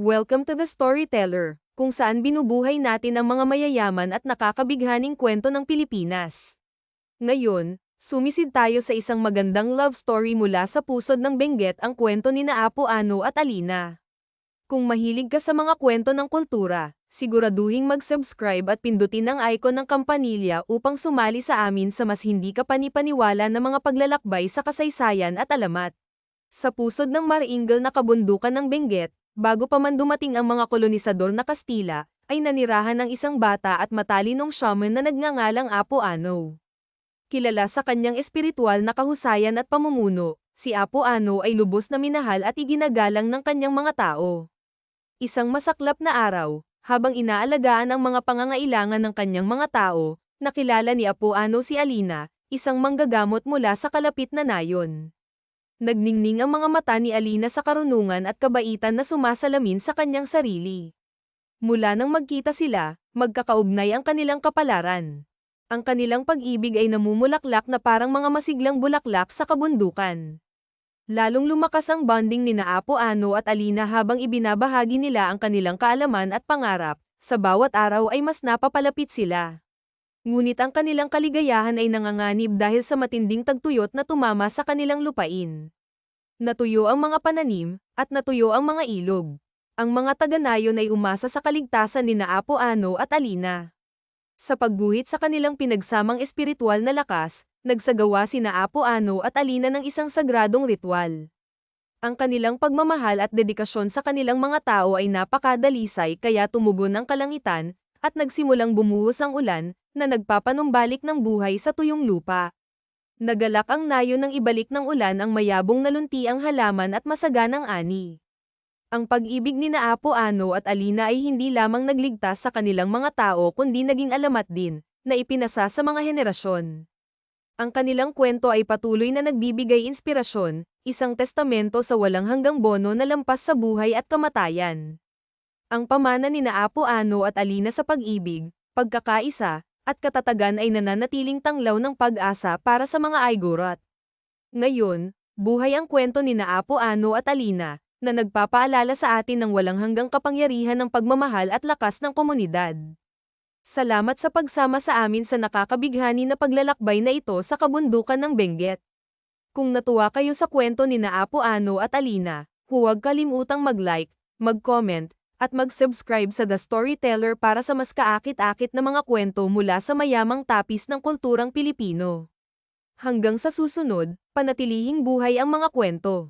Welcome to the Storyteller, kung saan binubuhay natin ang mga mayayaman at nakakabighaning kwento ng Pilipinas. Ngayon, sumisid tayo sa isang magandang love story mula sa pusod ng Benguet, ang kwento ni na Apo Ano at Alina. Kung mahilig ka sa mga kwento ng kultura, siguraduhing mag-subscribe at pindutin ang icon ng kampanilya upang sumali sa amin sa mas hindi ka panipaniwala na mga paglalakbay sa kasaysayan at alamat. Sa pusod ng maringal na kabundukan ng Benguet, bago pa man dumating ang mga kolonisador na Kastila, ay nanirahan ng isang bata at matalinong shaman na nagngangalang Apo Ano. Kilala sa kanyang espiritual na kahusayan at pamumuno, si Apo Ano ay lubos na minahal at iginagalang ng kanyang mga tao. Isang masaklap na araw, habang inaalagaan ang mga pangangailangan ng kanyang mga tao, nakilala ni Apo Ano si Alina, isang manggagamot mula sa kalapit na nayon. Nagningning ang mga mata ni Alina sa karunungan at kabaitan na sumasalamin sa kanyang sarili. Mula nang magkita sila, magkakaugnay ang kanilang kapalaran. Ang kanilang pag-ibig ay namumulaklak na parang mga masiglang bulaklak sa kabundukan. Lalong lumakas ang bonding ni na Apo Ano at Alina habang ibinabahagi nila ang kanilang kaalaman at pangarap, sa bawat araw ay mas napapalapit sila. Ngunit ang kanilang kaligayahan ay nanganganib dahil sa matinding tagtuyot na tumama sa kanilang lupain. Natuyo ang mga pananim, at natuyo ang mga ilog. Ang mga taga-nayon ay umasa sa kaligtasan ni na Apo Ano at Alina. Sa pagguhit sa kanilang pinagsamang espiritual na lakas, nagsagawa si na Apo Ano at Alina ng isang sagradong ritual. Ang kanilang pagmamahal at dedikasyon sa kanilang mga tao ay napakadalisay kaya tumugon ang kalangitan, at nagsimulang bumuhos ang ulan, na nagpapanumbalik ng buhay sa tuyong lupa. Nagalak ang nayon ng ibalik ng ulan ang mayabong na luntiang halaman at masaganang ani. Ang pag-ibig ni na Apo Ano at Alina ay hindi lamang nagligtas sa kanilang mga tao kundi naging alamat din, na ipinasa sa mga henerasyon. Ang kanilang kwento ay patuloy na nagbibigay inspirasyon, isang testamento sa walang hanggang bono na lampas sa buhay at kamatayan. Ang pamana ni na Apo Ano at Alina sa pag-ibig, pagkakaisa, at katatagan ay nananatiling tanglaw ng pag-asa para sa mga Aigorot. Ngayon, buhay ang kwento ni na Apo Ano at Alina, na nagpapaalala sa atin ng walang hanggang kapangyarihan ng pagmamahal at lakas ng komunidad. Salamat sa pagsama sa amin sa nakakabighani na paglalakbay na ito sa kabundukan ng Benguet. Kung natuwa kayo sa kwento ni na Apo Ano at Alina, huwag kalimutang mag-like, mag-comment, at mag-subscribe sa The Storyteller para sa mas kaakit-akit na mga kwento mula sa mayamang tapis ng kulturang Pilipino. Hanggang sa susunod, panatilihing buhay ang mga kwento.